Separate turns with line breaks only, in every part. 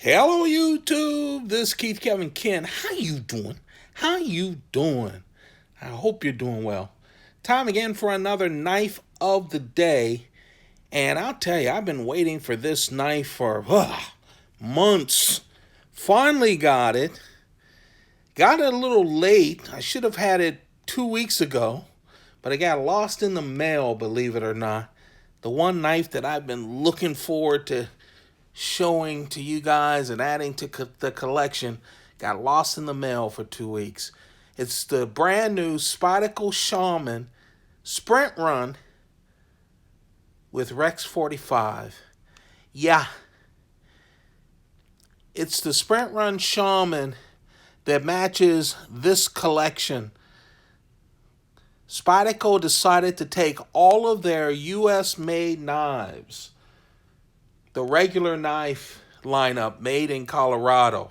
Hello YouTube, this is Keith Kevin Ken. How you doing? How you doing? I hope you're doing well. Time again for another knife of the day. And I'll tell you, I've been waiting for this knife for months. Finally got it. Got it a little late. I should have had it 2 weeks ago. But I got lost in the mail, believe it or not. The one knife that I've been looking forward to showing to you guys and adding to the collection got lost in the mail for 2 weeks. It's the brand new Spyderco Shaman Sprint Run with Rex 45. Yeah, it's the Sprint Run Shaman that matches this collection. Spyderco decided to take all of their US made knives, the regular knife lineup made in Colorado,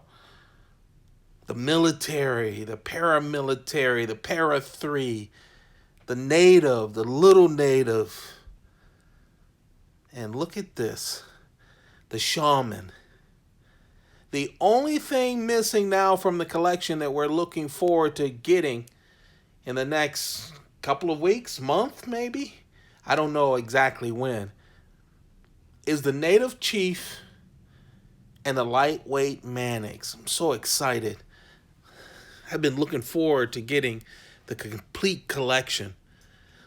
the military, the paramilitary, the para 3, the native, the little native. And look at this, the shaman. The only thing missing now from the collection that we're looking forward to getting in the next couple of weeks, month maybe, I don't know exactly when, is the native chief and the lightweight Mannix. I'm so excited. I've been looking forward to getting the complete collection.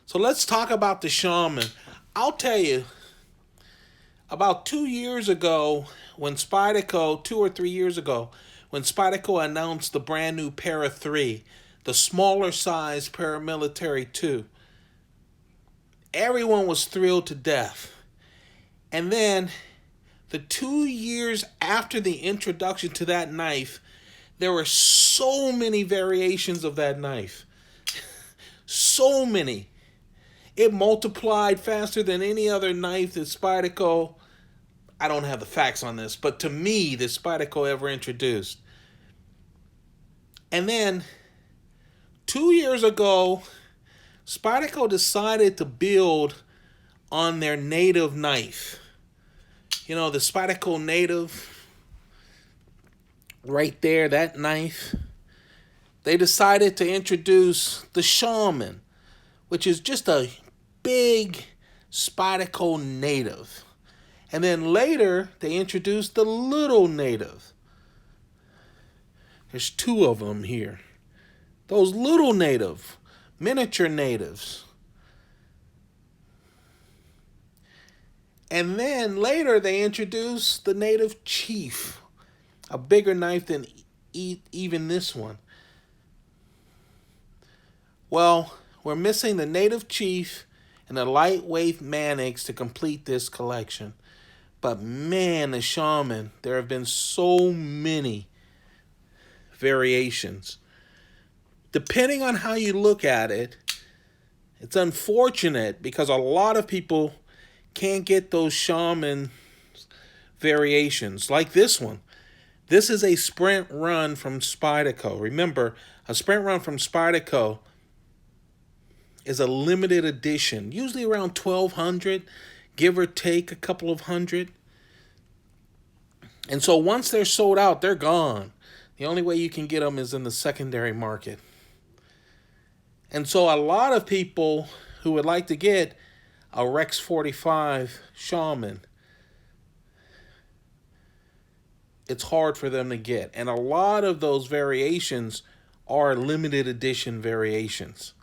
So let's talk about the shaman. I'll tell you, about 2 years ago, when Spyderco, 2 or 3 years ago, when Spyderco announced the brand new Para 3, the smaller size paramilitary 2, everyone was thrilled to death. And then, the 2 years after the introduction to that knife, there were so many variations of that knife. So many. It multiplied faster than any other knife that Spyderco, I don't have the facts on this, but to me, that Spyderco ever introduced. And then, 2 years ago, Spyderco decided to build on their native knife. You know, the Spyderco native, right there, that knife. They decided to introduce the shaman, which is just a big Spyderco native. And then later, they introduced the little native. There's two of them here. Those little native, miniature natives. And then later they introduced the native chief, a bigger knife than even this one. Well, we're missing the native chief and the lightweight Mannix to complete this collection. But man, the shaman, there have been so many variations. Depending on how you look at it, it's unfortunate because a lot of people can't get those shaman variations like this one. This is a sprint run from Spyderco. Remember, a sprint run from Spyderco is a limited edition, usually around 1,200, give or take a couple of hundred. And so once they're sold out, they're gone. The only way you can get them is in the secondary market. And so a lot of people who would like to get a Rex 45 Shaman, it's hard for them to get. And a lot of those variations are limited edition variations.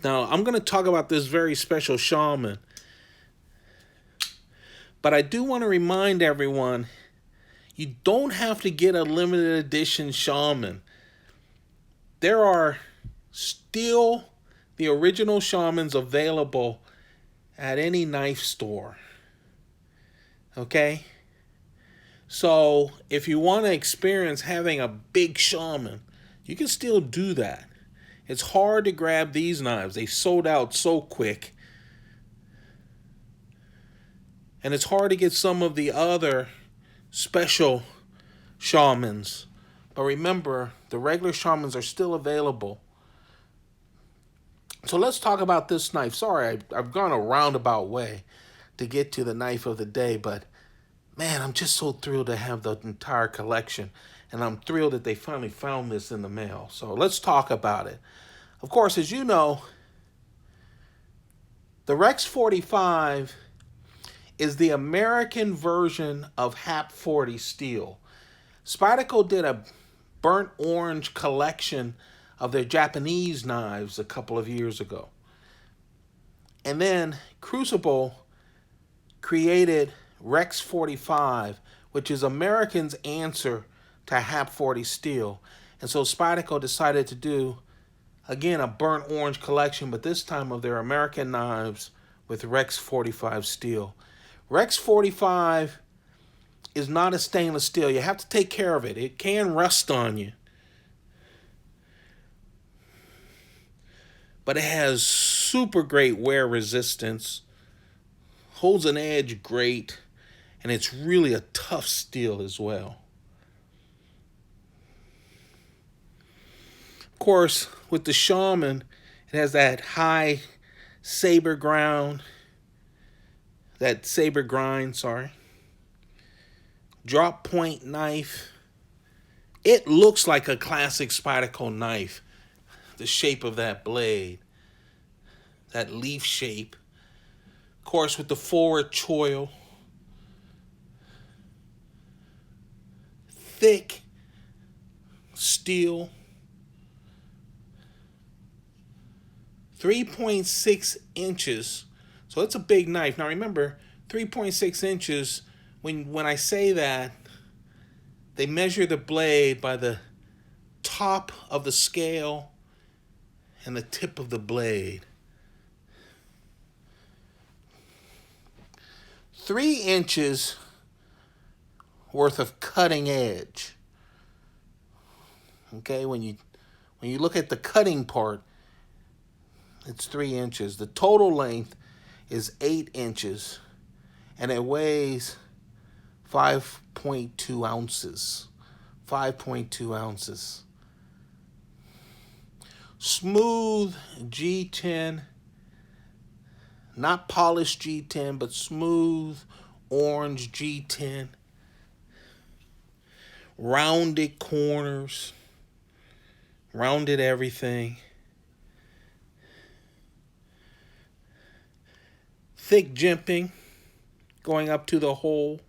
Now, I'm going to talk about this very special Shaman. But I do want to remind everyone, you don't have to get a limited edition Shaman. There are still the original Shamans available at any knife store. Okay? So, if you want to experience having a big shaman, you can still do that. It's hard to grab these knives. They sold out so quick. And it's hard to get some of the other special shamans. But remember, the regular shamans are still available. So let's talk about this knife. Sorry, I've gone a roundabout way to get to the knife of the day, but Man, I'm just so thrilled to have the entire collection. And I'm thrilled that they finally found this in the mail. So let's talk about it. Of course, as you know, the Rex 45 is the American version of Hap 40 steel. Spyderco did a burnt orange collection of their Japanese knives a couple of years ago. And then Crucible created Rex 45, which is Americans' answer to Hap 40 steel. And so Spyderco decided to do, again, a burnt orange collection, but this time of their American knives with Rex 45 steel. Rex 45 is not a stainless steel. You have to take care of it. It can rust on you. But it has super great wear resistance, holds an edge great, and it's really a tough steel as well. Of course, with the Shaman, it has that high saber grind, drop point knife. It looks like a classic Spyderco knife. The shape of that blade, that leaf shape. Of course, with the forward choil, thick steel, 3.6 inches. So it's a big knife. Now remember, 3.6 inches, when I say that, they measure the blade by the top of the scale and the tip of the blade. 3 inches worth of cutting edge. Okay, when you look at the cutting part, it's 3 inches. The total length is 8 inches, and it weighs 5.2 ounces. 5.2 ounces. Smooth G10, not polished G10, but smooth orange G10. Rounded corners, rounded everything. Thick jimping going up to the hole.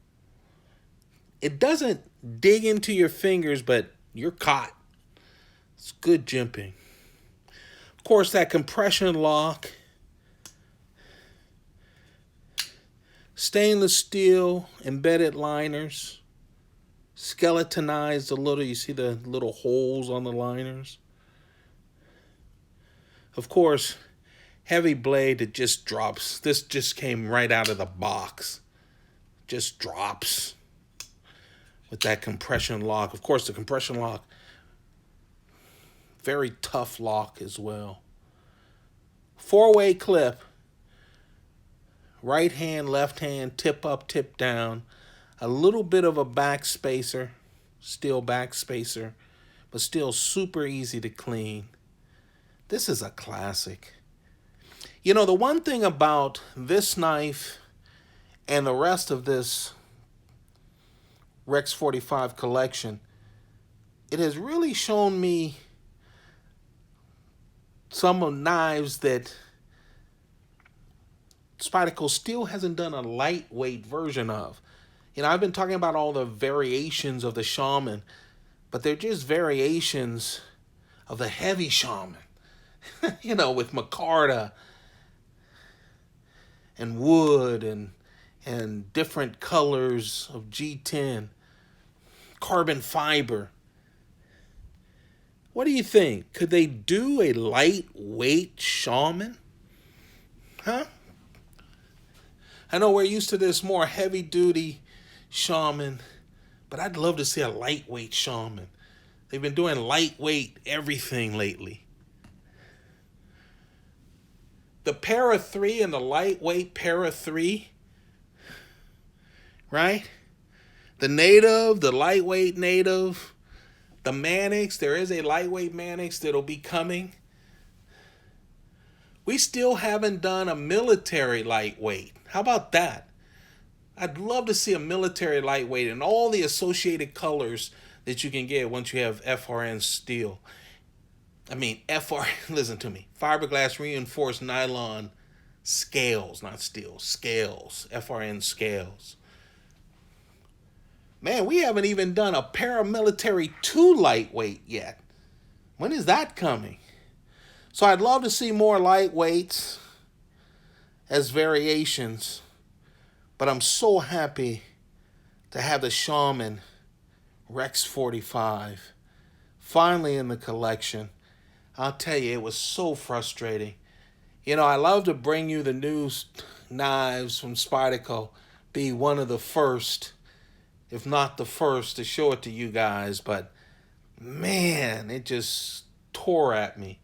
It doesn't dig into your fingers, but you're caught. It's good jimping. Of course, that compression lock, stainless steel embedded liners, skeletonized a little. You see the little holes on the liners. Of course, heavy blade that just drops. This just came right out of the box. Just drops with that compression lock. Of course, the compression lock, very tough lock as well. 4-way clip. Right hand, left hand, tip up, tip down. A little bit of a back spacer, steel back spacer, but still super easy to clean. This is a classic. You know, the one thing about this knife and the rest of this Rex 45 collection, it has really shown me some of knives that Spyderco still hasn't done a lightweight version of. You know, I've been talking about all the variations of the Shaman, but they're just variations of the heavy Shaman. You know, with micarta and wood and different colors of G10, carbon fiber. What do you think? Could they do a lightweight Shaman? Huh? I know we're used to this more heavy-duty Shaman, but I'd love to see a lightweight Shaman. They've been doing lightweight everything lately. The Para 3 and the lightweight Para 3, right? The native, the lightweight native, the Manix. There is a lightweight Manix that'll be coming. We still haven't done a military lightweight. How about that? I'd love to see a military lightweight and all the associated colors that you can get once you have FRN steel. I mean, listen to me. Fiberglass reinforced nylon scales, not steel, scales. FRN scales. Man, we haven't even done a paramilitary 2 lightweight yet. When is that coming? So I'd love to see more lightweights as variations, but I'm so happy to have the Shaman Rex 45 finally in the collection. I'll tell you, it was so frustrating. You know, I love to bring you the new knives from Spyderco, be one of the first, if not the first, to show it to you guys, but man, it just tore at me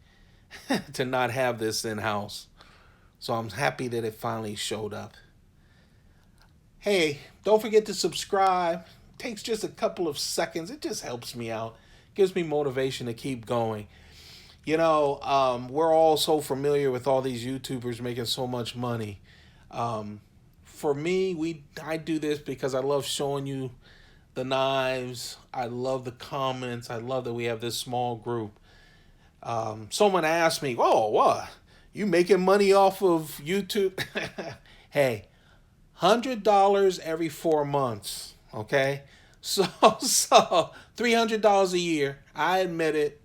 to not have this in-house. So I'm happy that it finally showed up. Hey, don't forget to subscribe. It takes just a couple of seconds. It just helps me out. Gives me motivation to keep going. You know, we're all so familiar with all these YouTubers making so much money. For me, I do this because I love showing you the knives. I love the comments. I love that we have this small group. Someone asked me, "Oh, what? You making money off of YouTube?" Hey, $100 every 4 months. Okay, so $300 a year. I admit it.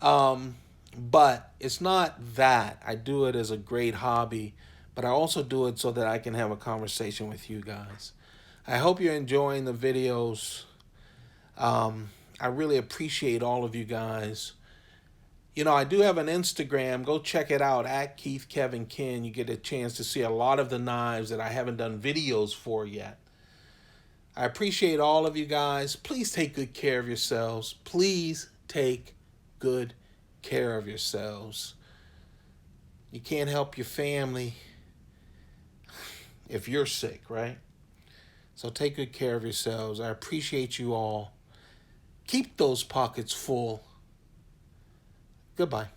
But it's not that. I do it as a great hobby, but I also do it so that I can have a conversation with you guys. I hope you're enjoying the videos. I really appreciate all of you guys. You know, I do have an Instagram. Go check it out, at Keith Kevin Ken. You get a chance to see a lot of the knives that I haven't done videos for yet. I appreciate all of you guys. Please take good care of yourselves. Please take good care of yourselves. You can't help your family if you're sick, right? So take good care of yourselves. I appreciate you all. Keep those pockets full. Goodbye.